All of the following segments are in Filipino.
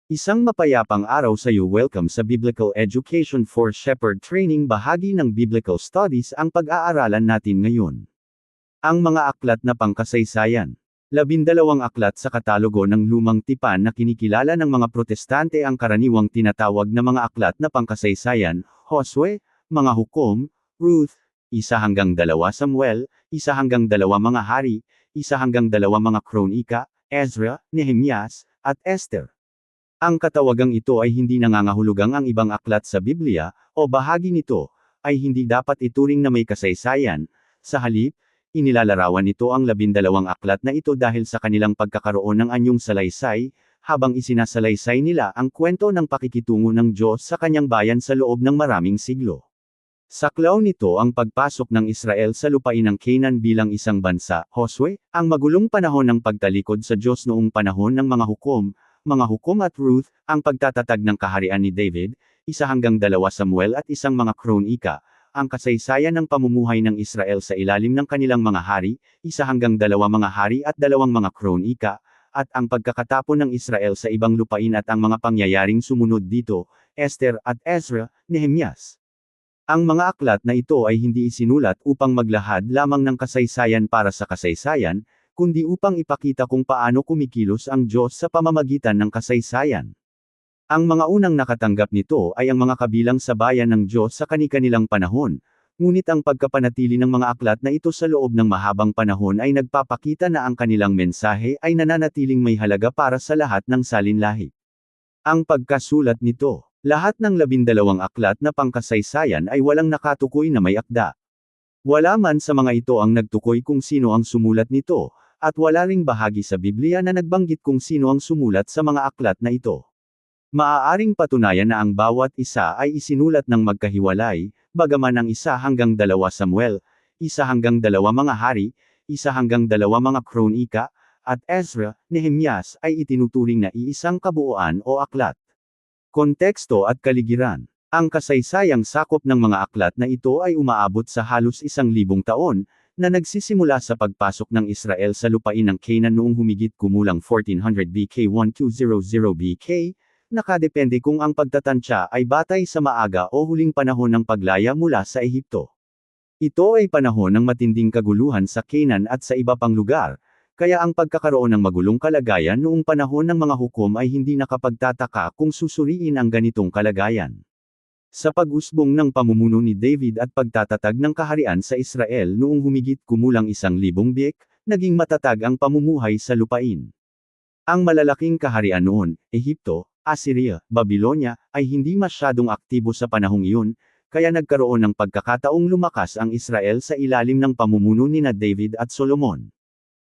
Isang mapayapang araw sa iyo. Welcome sa Biblical Education for Shepherd Training. Bahagi ng Biblical Studies ang pag-aaralan natin ngayon. Ang mga aklat na pangkasaysayan. 12 aklat sa katalogo ng Lumang Tipan na kinikilala ng mga Protestante ang karaniwang tinatawag na mga aklat na pangkasaysayan: Josue, mga Hukom, Ruth, 1-2 Samuel, 1-2 mga Hari, 1-2 mga Kronika, Ezra, Nehemyas, at Esther. Ang katawagang ito ay hindi nangangahulugang ang ibang aklat sa Biblia, o bahagi nito, ay hindi dapat ituring na may kasaysayan. Sa halip, inilalarawan nito ang 12 aklat na ito dahil sa kanilang pagkakaroon ng anyong salaysay, habang isinasalaysay nila ang kwento ng pakikitungo ng Diyos sa kanyang bayan sa loob ng maraming siglo. Saklaw nito ang pagpasok ng Israel sa lupain ng Canaan bilang isang bansa. Josue, ang magulong panahon ng pagtalikod sa Diyos noong panahon ng mga Hukom at Ruth, ang pagtatatag ng kaharian ni David, 1-2 Samuel at 1 mga Kronika, ang kasaysayan ng pamumuhay ng Israel sa ilalim ng kanilang mga hari, 1-2 mga hari at 2 mga Kronika, at ang pagkakatapon ng Israel sa ibang lupain at ang mga pangyayaring sumunod dito, Esther at Ezra, Nehemyas. Ang mga aklat na ito ay hindi isinulat upang maglahad lamang ng kasaysayan para sa kasaysayan, kundi upang ipakita kung paano kumikilos ang Diyos sa pamamagitan ng kasaysayan. Ang mga unang nakatanggap nito ay ang mga kabilang sa bayan ng Diyos sa kani-kanilang panahon, ngunit ang pagkapanatili ng mga aklat na ito sa loob ng mahabang panahon ay nagpapakita na ang kanilang mensahe ay nananatiling may halaga para sa lahat ng salinlahi. Ang pagkasulat nito, lahat ng 12 aklat na pangkasaysayan ay walang nakatukoy na may akda. Wala man sa mga ito ang nagtukoy kung sino ang sumulat nito, at wala ring bahagi sa Biblia na nagbanggit kung sino ang sumulat sa mga aklat na ito. Maaaring patunayan na ang bawat isa ay isinulat ng magkahiwalay, bagaman ang 1-2 Samuel, 1-2 mga Hari, 1-2 mga Kronika, at Ezra, Nehemyas ay itinuturing na iisang kabuuan o aklat. Konteksto at kaligiran. Ang kasaysayang sakop ng mga aklat na ito ay umaabot sa halos 1,000 taon, na nagsisimula sa pagpasok ng Israel sa lupain ng Canaan noong humigit kumulang 1400 BK 1200 BK, nakadepende kung ang pagtatansya ay batay sa maaga o huling panahon ng paglaya mula sa Ehipto. Ito ay panahon ng matinding kaguluhan sa Canaan at sa iba pang lugar, kaya ang pagkakaroon ng magulong kalagayan noong panahon ng mga Hukom ay hindi nakapagtataka kung susuriin ang ganitong kalagayan. Sa pag-usbong ng pamumuno ni David at pagtatatag ng kaharian sa Israel noong humigit kumulang 1,000 BK, naging matatag ang pamumuhay sa lupain. Ang malalaking kaharian noon, Ehipto, Assyria, Babylonia, ay hindi masyadong aktibo sa panahong iyon, kaya nagkaroon ng pagkakataong lumakas ang Israel sa ilalim ng pamumuno nina David at Solomon.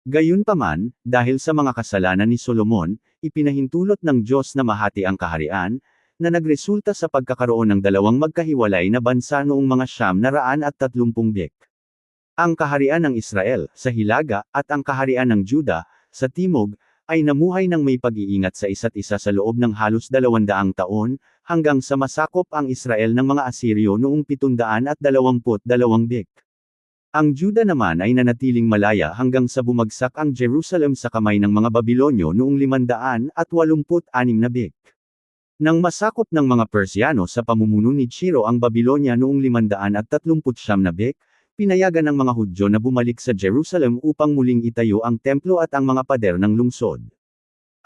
Gayunpaman, dahil sa mga kasalanan ni Solomon, ipinahintulot ng Diyos na mahati ang kaharian, na nagresulta sa pagkakaroon ng dalawang magkahiwalay na bansa noong mga 930 BK. Ang kaharian ng Israel, sa hilaga, at ang kaharian ng Juda, sa timog, ay namuhay ng may pag-iingat sa isa't isa sa loob ng halos 200 taon, hanggang sa masakop ang Israel ng mga Asiryo noong 722 BK. Ang Juda naman ay nanatiling malaya hanggang sa bumagsak ang Jerusalem sa kamay ng mga Babilonyo noong 586 BK. Nang masakop ng mga Persiano sa pamumuno ni Ciro ang Babylonia noong 539 BK, pinayagan ng mga Hudyo na bumalik sa Jerusalem upang muling itayo ang templo at ang mga pader ng lungsod.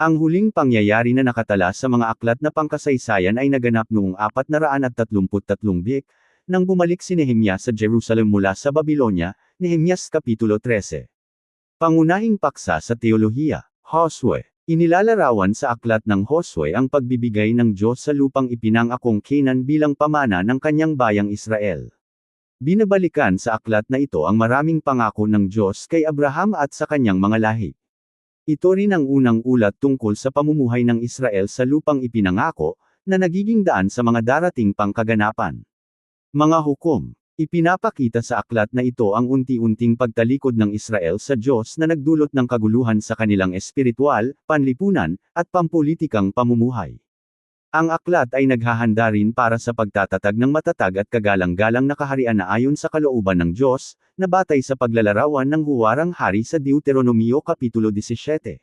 Ang huling pangyayari na nakatala sa mga aklat na pangkasaysayan ay naganap noong 433 BK, nang bumalik si Nehemyas sa Jerusalem mula sa Babylonia, Nehemyas Kapitulo 13. Pangunahing paksa sa teolohiya, Josue. Inilalarawan sa aklat ng Josue ang pagbibigay ng Diyos sa lupang ipinangakong Canaan bilang pamana ng kanyang bayang Israel. Binabalikan sa aklat na ito ang maraming pangako ng Diyos kay Abraham at sa kanyang mga lahi. Ito rin ang unang ulat tungkol sa pamumuhay ng Israel sa lupang ipinangako, na nagiging daan sa mga darating pang kaganapan. Mga Hukom. Ipinapakita sa aklat na ito ang unti-unting pagtalikod ng Israel sa Diyos na nagdulot ng kaguluhan sa kanilang espiritual, panlipunan, at pampulitikang pamumuhay. Ang aklat ay naghahanda rin para sa pagtatatag ng matatag at kagalang-galang na kaharian na ayon sa kalooban ng Diyos, na batay sa paglalarawan ng huwarang hari sa Deuteronomio Kapitulo 17.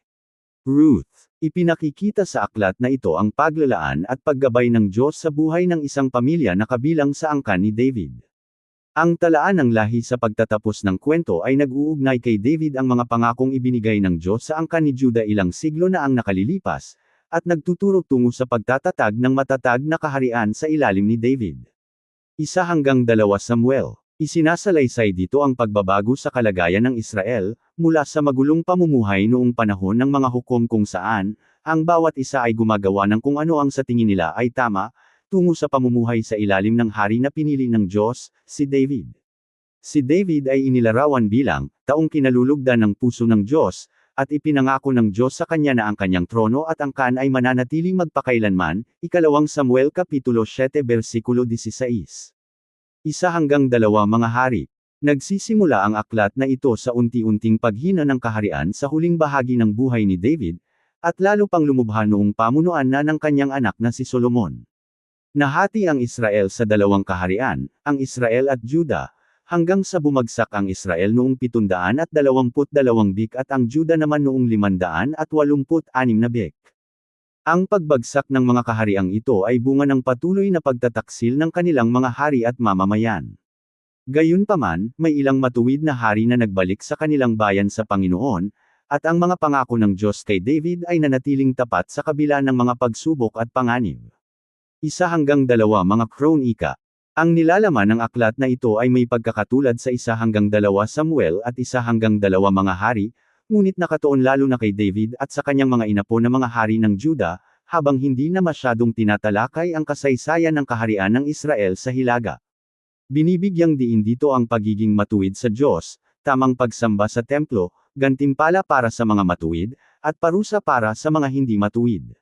Ruth. Ipinakikita sa aklat na ito ang paglalaan at paggabay ng Diyos sa buhay ng isang pamilya na kabilang sa angkan ni David. Ang talaan ng lahi sa pagtatapos ng kwento ay nag-uugnay kay David ang mga pangakong ibinigay ng Diyos sa angkan ni Judah ilang siglo na ang nakalilipas, at nagtuturo tungo sa pagtatatag ng matatag na kaharian sa ilalim ni David. 1-2 Samuel. Isinasalaysay dito ang pagbabago sa kalagayan ng Israel, mula sa magulong pamumuhay noong panahon ng mga hukom kung saan, ang bawat isa ay gumagawa ng kung ano ang sa tingin nila ay tama, tungo sa pamumuhay sa ilalim ng hari na pinili ng Diyos, si David. Si David ay inilarawan bilang, taong kinalulugdan ng puso ng Diyos, at ipinangako ng Diyos sa kanya na ang kanyang trono at angkan ay mananatiling magpakailanman, 2 Samuel Kapitulo 7 versikulo 16. 1-2 Mga Hari. Nagsisimula ang aklat na ito sa unti-unting paghina ng kaharian sa huling bahagi ng buhay ni David, at lalo pang lumubha noong pamunuan na ng kanyang anak na si Solomon. Nahati ang Israel sa dalawang kaharian, ang Israel at Juda, hanggang sa bumagsak ang Israel noong 722 bik at ang Juda naman noong 586 na bik. Ang pagbagsak ng mga kahariang ito ay bunga ng patuloy na pagtataksil ng kanilang mga hari at mamamayan. Gayunpaman, may ilang matuwid na hari na nagbalik sa kanilang bayan sa Panginoon, at ang mga pangako ng Diyos kay David ay nanatiling tapat sa kabila ng mga pagsubok at panganib. 1-2 Mga Kronika. Ang nilalaman ng aklat na ito ay may pagkakatulad sa 1-2 Samuel at 1-2 Mga Hari, ngunit nakatuon lalo na kay David at sa kanyang mga inapo na mga hari ng Juda, habang hindi na masyadong tinatalakay ang kasaysayan ng kaharian ng Israel sa Hilaga. Binibigyang diin dito ang pagiging matuwid sa Diyos, tamang pagsamba sa templo, gantimpala para sa mga matuwid, at parusa para sa mga hindi matuwid.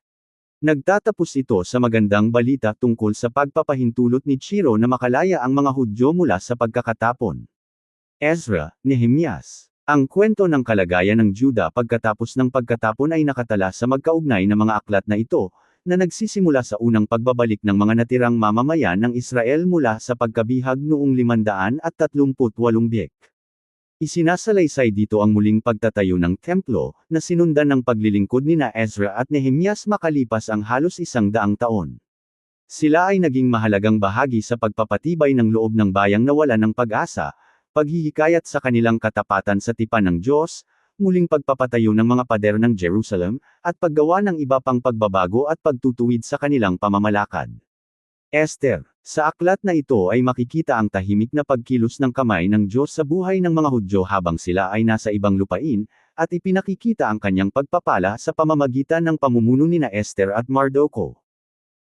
Nagtatapos ito sa magandang balita tungkol sa pagpapahintulot ni Ciro na makalaya ang mga Hudyo mula sa pagkakatapon. Ezra, Nehemias. Ang kwento ng kalagayan ng Juda pagkatapos ng pagkatapon ay nakatala sa magkaugnay na mga aklat na ito, na nagsisimula sa unang pagbabalik ng mga natirang mamamayan ng Israel mula sa pagkabihag noong 538 bik. Isinasalaysay dito ang muling pagtatayo ng templo, na sinundan ng paglilingkod nina Ezra at Nehemias makalipas ang halos 100 taon. Sila ay naging mahalagang bahagi sa pagpapatibay ng loob ng bayang nawalan ng pag-asa, paghihikayat sa kanilang katapatan sa tipan ng Diyos, muling pagpapatayo ng mga pader ng Jerusalem, at paggawa ng iba pang pagbabago at pagtutuwid sa kanilang pamamalakad. Esther. Sa aklat na ito ay makikita ang tahimik na pagkilos ng kamay ng Diyos sa buhay ng mga Hudyo habang sila ay nasa ibang lupain, at ipinakikita ang kanyang pagpapala sa pamamagitan ng pamumuno nina Esther at Mardocho.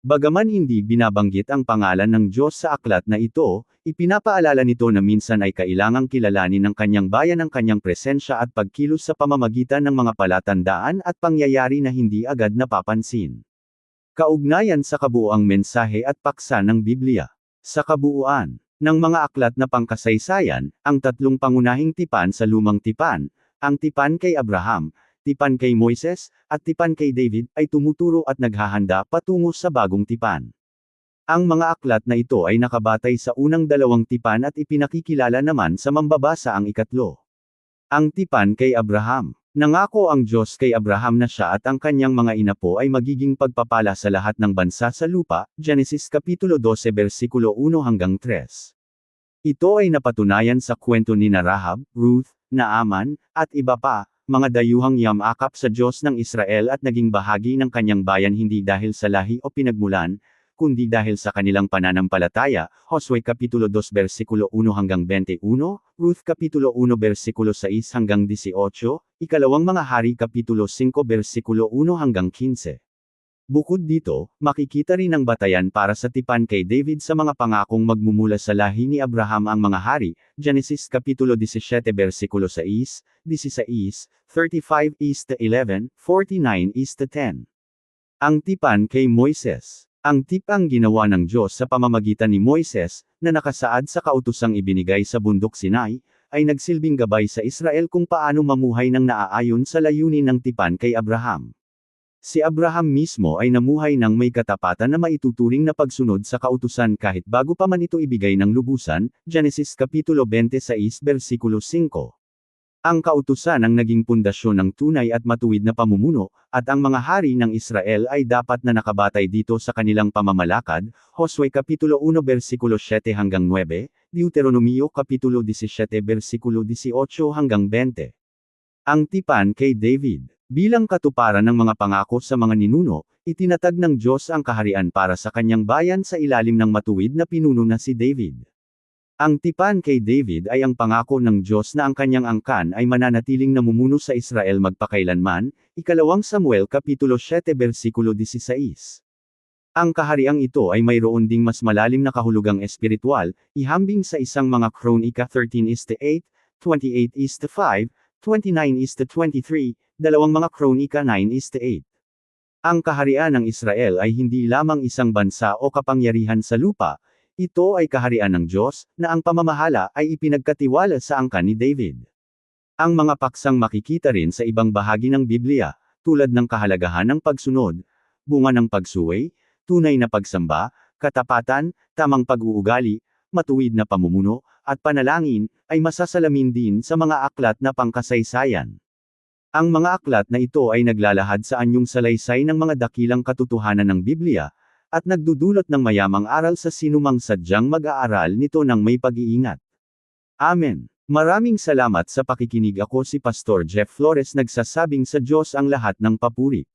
Bagaman hindi binabanggit ang pangalan ng Diyos sa aklat na ito, ipinapaalala nito na minsan ay kailangang kilalanin ng kanyang bayan ang kanyang presensya at pagkilos sa pamamagitan ng mga palatandaan at pangyayari na hindi agad napapansin. Kaugnayan sa kabuuang mensahe at paksa ng Biblia. Sa kabuuan ng mga aklat na pangkasaysayan, ang tatlong pangunahing tipan sa lumang tipan, ang tipan kay Abraham, tipan kay Moises, at tipan kay David, ay tumuturo at naghahanda patungo sa bagong tipan. Ang mga aklat na ito ay nakabatay sa unang dalawang tipan at ipinakikilala naman sa mambabasa ang ikatlo. Ang tipan kay Abraham. Nangako ang Diyos kay Abraham na siya at ang kanyang mga inapo ay magiging pagpapala sa lahat ng bansa sa lupa, Genesis Kapitulo 12 versikulo 1-3. Ito ay napatunayan sa kwento ni Rahab, Ruth, Naaman, at iba pa, mga dayuhang yamakap sa Diyos ng Israel at naging bahagi ng kanyang bayan hindi dahil sa lahi o pinagmulan, kundi dahil sa kanilang pananampalataya, Josue Kapitulo 2 versikulo 1-21, Ruth Kapitulo 1 versikulo 6-18, Ikalawang Mga Hari Kapitulo 5 versikulo 1-15. Bukod dito, makikita rin ang batayan para sa tipan kay David sa mga pangakong magmumula sa lahi ni Abraham ang mga hari, Genesis Kapitulo 17 versikulo 6, 16, 35-11, 49-10. Ang tipan kay Moises. Ang tipang ginawa ng Diyos sa pamamagitan ni Moises, na nakasaad sa kautosang ibinigay sa bundok Sinai, ay nagsilbing gabay sa Israel kung paano mamuhay ng naaayon sa layunin ng tipan kay Abraham. Si Abraham mismo ay namuhay ng may katapatan na maituturing na pagsunod sa kautusan kahit bago pa man ito ibigay ng lubusan, Genesis Kapitulo 26 versikulo 5. Ang kautusan ang naging pundasyon ng tunay at matuwid na pamumuno, at ang mga hari ng Israel ay dapat na nakabatay dito sa kanilang pamamalakad, Josue Kapitulo 1 versikulo 7 hanggang 9, Deuteronomio Kapitulo 17 versikulo 18 hanggang 20. Ang tipan kay David. Bilang katuparan ng mga pangako sa mga ninuno, itinatag ng Diyos ang kaharian para sa kanyang bayan sa ilalim ng matuwid na pinuno na si David. Ang tipan kay David ay ang pangako ng Diyos na ang kanyang angkan ay mananatiling namumuno sa Israel magpakailanman, Ikalawang Samuel Kapitulo 7 versikulo 16. Ang kahariang ito ay mayroon ding mas malalim na kahulugang espiritual, ihambing sa isang mga Kronika 13:8, 28:5, 29:23, dalawang mga Kronika 9:8. Ang kaharian ng Israel ay hindi lamang isang bansa o kapangyarihan sa lupa, ito ay kaharian ng Diyos, na ang pamamahala ay ipinagkatiwala sa angkan ni David. Ang mga paksang makikita rin sa ibang bahagi ng Biblia, tulad ng kahalagahan ng pagsunod, bunga ng pagsuway, tunay na pagsamba, katapatan, tamang pag-uugali, matuwid na pamumuno, at panalangin, ay masasalamin din sa mga aklat na pangkasaysayan. Ang mga aklat na ito ay naglalahad sa anyong salaysay ng mga dakilang katotohanan ng Biblia, at nagdudulot ng mayamang aral sa sinumang sadyang mag-aaral nito ng may pag-iingat. Amen. Maraming salamat sa pakikinig. Ako si Pastor Jeff Flores, nagsasabing sa Diyos ang lahat ng papuri.